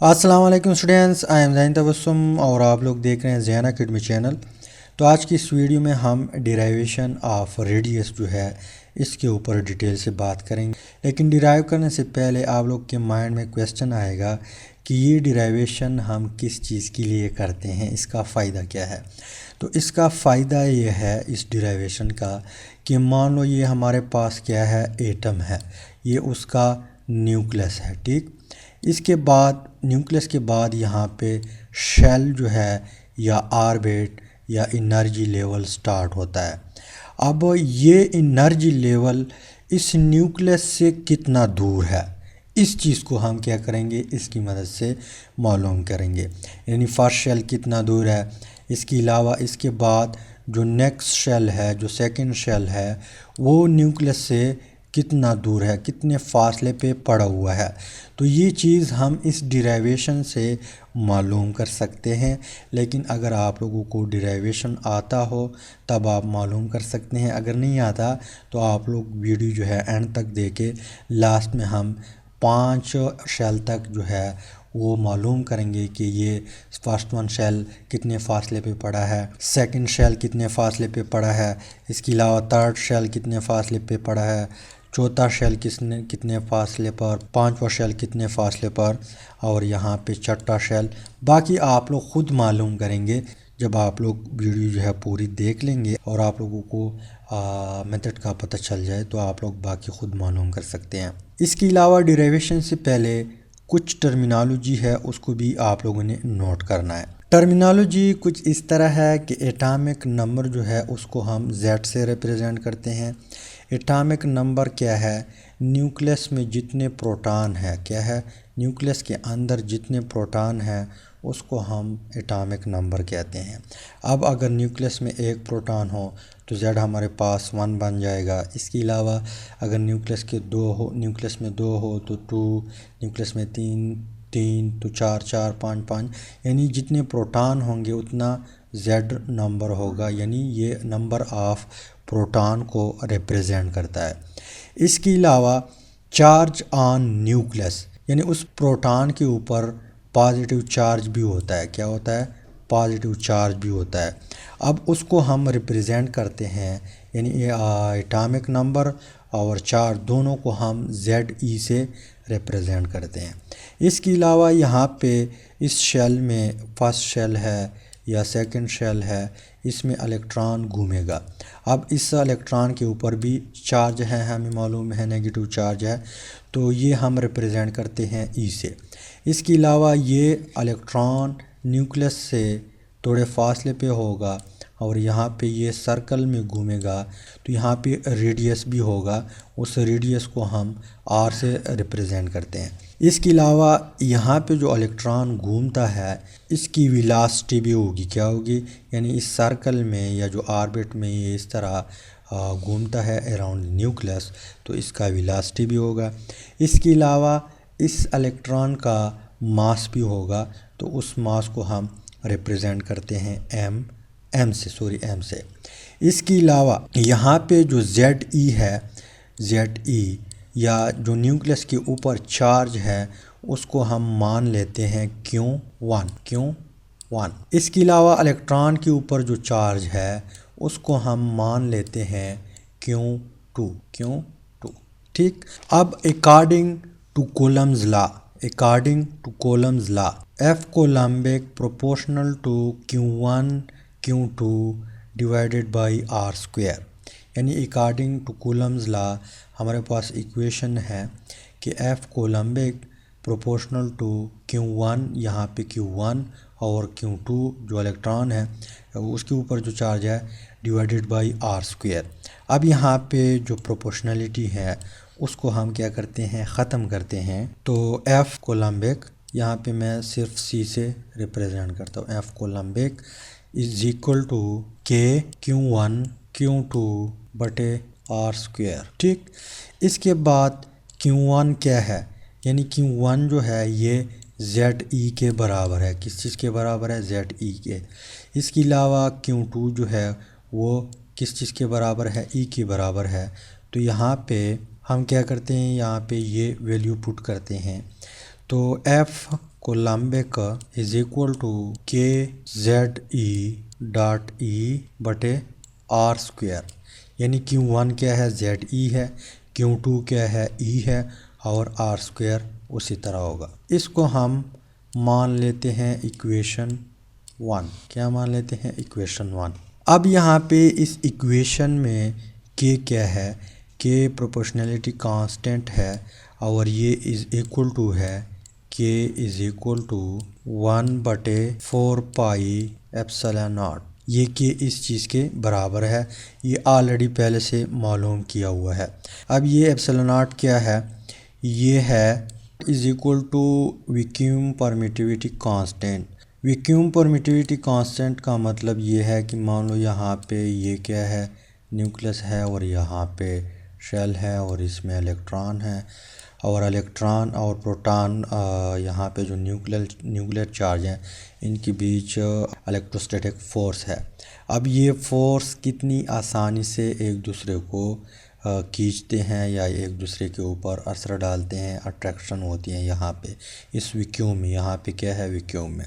अस्सलाम वालेकुम students, I am ज़ैन तबस्सुम और आप लोग देख रहे हैं ज़ैन अकेडमी चैनल। तो आज की इस वीडियो में हम डिराइवेशन ऑफ रेडियस जो है इसके ऊपर डिटेल से बात करेंगे। लेकिन डिराइव करने से पहले आप लोग के माइंड में क्वेश्चन आएगा कि ये डिराइवेशन हम किस चीज़ के लिए करते हैं, इसका फ़ायदा क्या है। तो इसका फ़ायदा ये है इस डिराइवेशन का कि मान लो ये हमारे पास क्या है, एटम है, ये उसका न्यूक्लियस है। ठीक, इसके बाद न्यूक्लियस के बाद यहाँ पे शेल जो है या ऑर्बिट या एनर्जी लेवल स्टार्ट होता है। अब ये एनर्जी लेवल इस न्यूक्लियस से कितना दूर है, इस चीज़ को हम क्या करेंगे, इसकी मदद से मालूम करेंगे। यानी फर्स्ट शेल कितना दूर है, इसके अलावा इसके बाद जो नेक्स्ट शेल है, जो सेकंड शेल है, वो न्यूक्लियस से कितना दूर है, कितने फासले पे पड़ा हुआ है। तो ये चीज़ हम इस डिराइवेशन से मालूम कर सकते हैं। लेकिन अगर आप लोगों को डिराइवेशन आता हो तब आप मालूम कर सकते हैं, अगर नहीं आता तो आप लोग वीडियो जो है एंड तक देखे। लास्ट में हम 5 शेल तक जो है वो मालूम करेंगे कि ये फर्स्ट वन शेल कितने फासले पे पड़ा है, सेकंड शेल कितने फासले पे पड़ा है, इसके अलावा थर्ड शेल कितने फासले पे पड़ा है, चौथा शेल कितने फासले पर, पांचवा शेल कितने फासले पर, और यहाँ पे छठा शेल। बाकी आप लोग ख़ुद मालूम करेंगे जब आप लोग वीडियो जो है पूरी देख लेंगे और आप लोगों को मेथड का पता चल जाए तो आप लोग बाकी ख़ुद मालूम कर सकते हैं। इसके अलावा डिराइवेशन से पहले कुछ टर्मिनोलॉजी है, उसको भी आप लोगों ने नोट करना है। टर्मिनोलॉजी कुछ इस तरह है कि एटॉमिक नंबर जो है उसको हम Z से रिप्रेजेंट करते हैं। एटॉमिक नंबर क्या है, न्यूक्लियस में जितने प्रोटॉन है, क्या है, न्यूक्लियस के अंदर जितने प्रोटॉन है उसको हम एटॉमिक नंबर कहते हैं। अब अगर न्यूक्लियस में एक प्रोटॉन हो तो Z हमारे पास 1 बन जाएगा। इसके अलावा अगर न्यूक्लियस में 2 हो तो 2, न्यूक्लियस में 3 तो 4 4 5 5, यानी जितने प्रोटॉन होंगे उतना Z नंबर होगा। यानी ये नंबर ऑफ प्रोटॉन को रिप्रेजेंट करता है। इसके अलावा चार्ज ऑन न्यूक्लियस, यानी उस प्रोटॉन के ऊपर पॉजिटिव चार्ज भी होता है। क्या होता है, पॉजिटिव चार्ज भी होता है। अब उसको हम रिप्रेजेंट करते हैं, यानी एटॉमिक नंबर और चार्ज दोनों को हम ZE से रिप्रेजेंट करते हैं। इसके अलावा यहाँ पे इस शेल में फर्स्ट शेल है या सेकंड शेल है, इसमें इलेक्ट्रॉन घूमेगा। अब इस इलेक्ट्रॉन के ऊपर भी चार्ज है, हमें मालूम है नेगेटिव चार्ज है, तो ये हम रिप्रेजेंट करते हैं E से। इसके अलावा ये इलेक्ट्रॉन न्यूक्लियस से थोड़े फासले पे होगा और यहाँ पे ये सर्कल में घूमेगा, तो यहाँ पे रेडियस भी होगा, उस रेडियस को हम R से रिप्रेजेंट करते हैं। इसके अलावा यहाँ पे जो इलेक्ट्रॉन घूमता है इसकी वेलोसिटी भी होगी, क्या होगी, यानी इस सर्कल में या जो ऑर्बिट में ये इस तरह घूमता है अराउंड न्यूक्लियस, तो इसका वेलोसिटी भी होगा। इसके अलावा इस इलेक्ट्रॉन का मास भी होगा, तो उस मास को हम रिप्रेजेंट करते हैं m से। इसके अलावा यहाँ पे जो ZE है, ZE या जो न्यूक्लियस के ऊपर चार्ज है उसको हम मान लेते हैं Q1। इसके अलावा इलेक्ट्रॉन के ऊपर जो चार्ज है उसको हम मान लेते हैं Q2। ठीक, अब according to Coulomb's law F coulombic proportional to Q1 Q2 divided by R², यानी अकॉर्डिंग टू कूलम्स लॉ हमारे पास इक्वेशन है कि F coulombic proportional to Q1, यहाँ पे Q1 और Q2 जो इलेक्ट्रॉन है उसके ऊपर जो चार्ज है डिवाइडेड बाई R²। अब यहाँ पे जो प्रोपोर्शनलिटी है उसको हम क्या करते हैं, ख़त्म करते हैं। तो F कोलम्बिक यहाँ पे मैं सिर्फ C से रिप्रेजेंट करता हूँ। F coulombic is equal to K Q1 Q2 बटे R²। ठीक, इसके बाद Q1 क्या है, यानी Q1 जो है ये ZE के बराबर है। किस चीज़ के बराबर है, ZE के। इसके अलावा Q2 जो है वो किस चीज़ के बराबर है, E के बराबर है। तो यहाँ पे हम क्या करते हैं, यहाँ पे ये वैल्यू पुट करते हैं। तो F coulombic is equal to K Z E dot E बटे आर स्क्वायर, यानी Q1 क्या है, जेड ई है, Q2 क्या है, ई है, और आर स्क्वायर उसी तरह होगा। इसको हम मान लेते हैं इक्वेशन 1। क्या मान लेते हैं, इक्वेशन 1। अब यहाँ पे इस इक्वेशन में के क्या है, के प्रोपोर्शनलिटी कांस्टेंट है, और ये इज़ इक्वल टू है K is equal to 1/4 pi epsilon naught. ये के इस चीज़ के बराबर है, ये ऑलरेडी पहले से मालूम किया हुआ है। अब ये एप्सिलॉन नॉट क्या है, ये है is equal to vacuum permittivity constant. Vacuum permittivity constant का मतलब ये है कि मान लो यहाँ पे ये क्या है, न्यूक्लियस है, और यहाँ पे शेल है, और इसमें इलेक्ट्रॉन है, और इलेक्ट्रॉन और प्रोटॉन यहाँ पे जो न्यूक्लियर चार्ज हैं इनके बीच इलेक्ट्रोस्टैटिक फ़ोर्स है। अब ये फ़ोर्स कितनी आसानी से एक दूसरे को खींचते हैं या एक दूसरे के ऊपर असर डालते हैं, अट्रैक्शन होती है यहाँ पे इस वैक्यूम में। यहाँ पे क्या है, वैक्यूम में।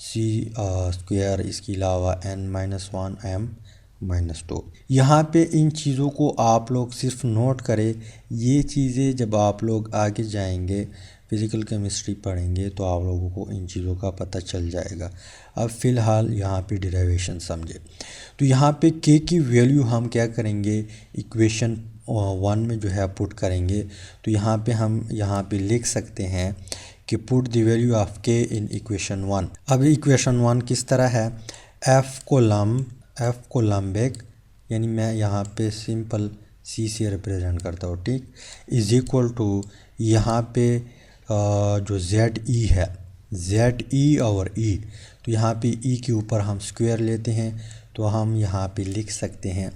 सी स्क्वायर, इसके अलावा n-1 m-2। यहाँ पे इन चीज़ों को आप लोग सिर्फ नोट करें। ये चीज़ें जब आप लोग आगे जाएंगे फिज़िकल केमिस्ट्री पढ़ेंगे तो आप लोगों को इन चीज़ों का पता चल जाएगा। अब फ़िलहाल यहाँ पे डेरिवेशन समझे। तो यहाँ पे के की वैल्यू हम क्या करेंगे, इक्वेशन 1 में जो है पुट करेंगे। तो यहाँ पे हम यहाँ पे लिख सकते हैं कि पुट द वैल्यू ऑफ के इन इक्वेशन 1। अब इक्वेशन 1 किस तरह है, एफ कोलम्बिक, यानी मैं यहाँ पे सिंपल सी से रिप्रेजेंट करता हूँ, ठीक, इज़ इक्वल टू यहाँ पे जो जेड ई है, जेड ई और ई, तो यहाँ पे ई के ऊपर हम स्क्वायर लेते हैं, तो हम यहाँ पे लिख सकते हैं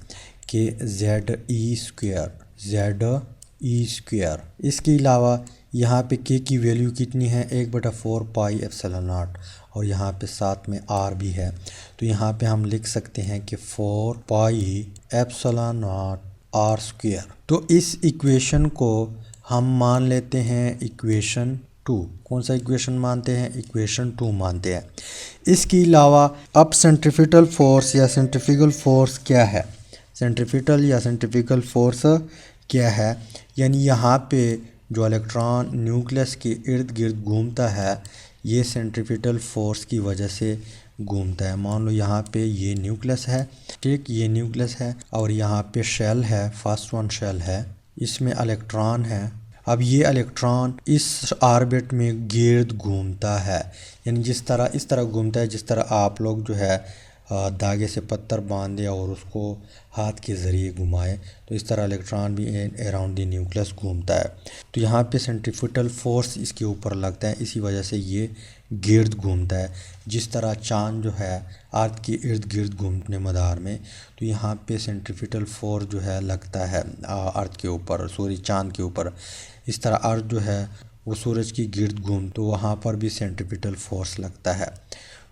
कि जेड ई स्क्वायर। इसके अलावा यहाँ पे के की वैल्यू कितनी है, 1/4 पाई एप्सिलॉन नॉट, और यहाँ पे साथ में आर भी है। तो यहाँ पे हम लिख सकते हैं कि 4 pi epsilon naught R square. तो इस इक्वेशन को हम मान लेते हैं इक्वेशन 2। कौन सा इक्वेशन मानते हैं, इक्वेशन 2 मानते हैं। इसके अलावा अब सेंट्रीफ्यूगल फोर्स या सेंट्रीफ्यूगल फोर्स क्या है, सेंट्रीफ्यूगल या सेंट्रीफ्यूगल फोर्स क्या है, यानी यहाँ पे जो इलेक्ट्रॉन न्यूक्लियस के इर्द गिर्द घूमता है ये सेंट्रीफ्यूगल फोर्स की वजह से घूमता है। मान लो यहाँ पे ये न्यूक्लियस है, ठीक, ये न्यूक्लियस है, और यहाँ पे शेल है, फर्स्ट वन शेल है, इसमें इलेक्ट्रॉन है। अब ये इलेक्ट्रॉन इस ऑर्बिट में गिर्द घूमता है, यानी इस तरह घूमता है जिस तरह आप लोग जो है धागे से पत्थर बांधे और उसको हाथ के ज़रिए घुमाए, तो इस तरह इलेक्ट्रॉन भी अराउंड द न्यूक्लियस घूमता है। तो यहाँ पे सेंट्रीफ्यूगल फोर्स इसके ऊपर लगता है, इसी वजह से ये गिर्द घूमता है, जिस तरह चांद जो है अर्थ के इर्द गिर्द घूमने मदार में। तो यहाँ पे सेंट्रीफ्यूगल फोर्स जो है लगता है अर्थ के ऊपर, सॉरी चांद के ऊपर। इस तरह अर्थ जो है वो सूरज की गिर्द घूम, तो वहाँ पर भी सेंट्रीफ्यूगल फोर्स लगता है।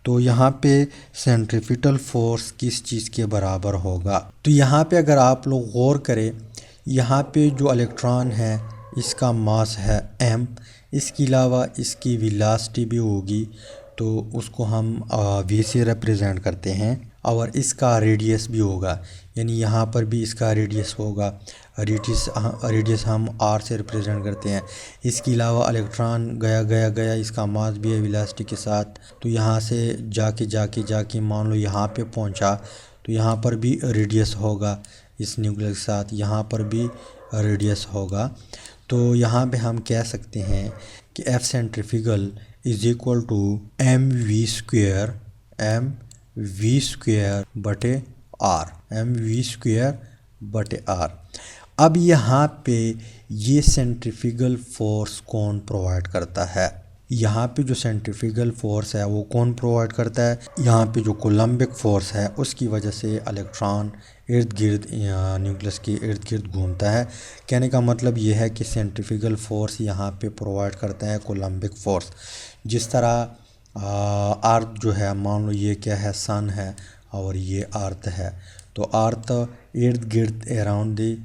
तो यहाँ पे सेंट्रीफ्यूगल फोर्स किस चीज़ के बराबर होगा, तो यहाँ पे अगर आप लोग गौर करें, यहाँ पे जो इलेक्ट्रॉन है इसका मास है m, इसके अलावा इसकी वेलोसिटी भी होगी, तो उसको हम v से रिप्रेजेंट करते हैं, और इसका रेडियस भी होगा, यानी यहाँ पर भी इसका रेडियस होगा। रेडियस हम r से रिप्रेजेंट करते हैं। इसके अलावा इलेक्ट्रॉन गया, इसका मास भी है वेलोसिटी के साथ, तो यहाँ से जाके मान लो यहाँ पे पहुँचा, तो यहाँ पर भी रेडियस होगा इस न्यूक्लियस के साथ, यहाँ पर भी रेडियस होगा। तो यहाँ पे हम कह सकते हैं कि F centrifugal is equal to mv square बटे r। अब यहाँ पे ये सेंट्रीफ्यूगल फोर्स कौन प्रोवाइड करता है, यहाँ पे जो सेंट्रीफ्यूगल फोर्स है वो कौन प्रोवाइड करता है, यहाँ पे जो कोलम्बिक फोर्स है उसकी वजह से इलेक्ट्रॉन इर्द गिर्द न्यूक्लियस के इर्द गिर्द घूमता है। कहने का मतलब ये है कि सेंट्रीफ्यूगल फोर्स यहाँ पे प्रोवाइड करता है कोलम्बिक फोर्स। जिस तरह अर्थ जो है, मान लो ये क्या है, सन है और ये अर्थ है, तो अर्थ इर्द गिर्द around the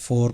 4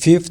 5th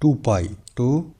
2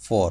4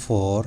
4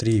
3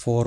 4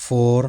4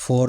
4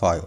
5۔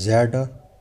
Z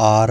R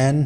n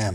m،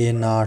A0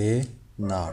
A0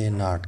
A0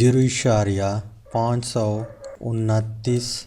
0.529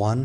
1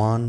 1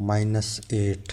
-8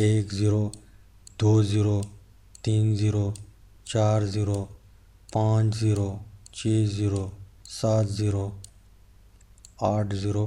1 0، 2 0، 3 0، 4 0، 5 0، 6 0، 7 0، 8 0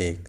1.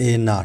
A0.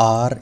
R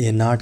A0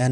n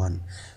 1.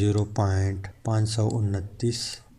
0.529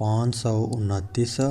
529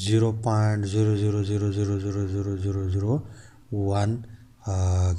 0.00000001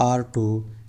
R2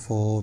4،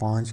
5،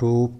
2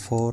4،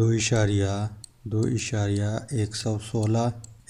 2.116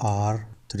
R3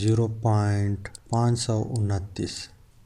0.529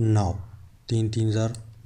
9، 3 3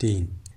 3۔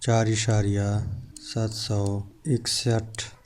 4.761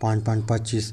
5 5 25۔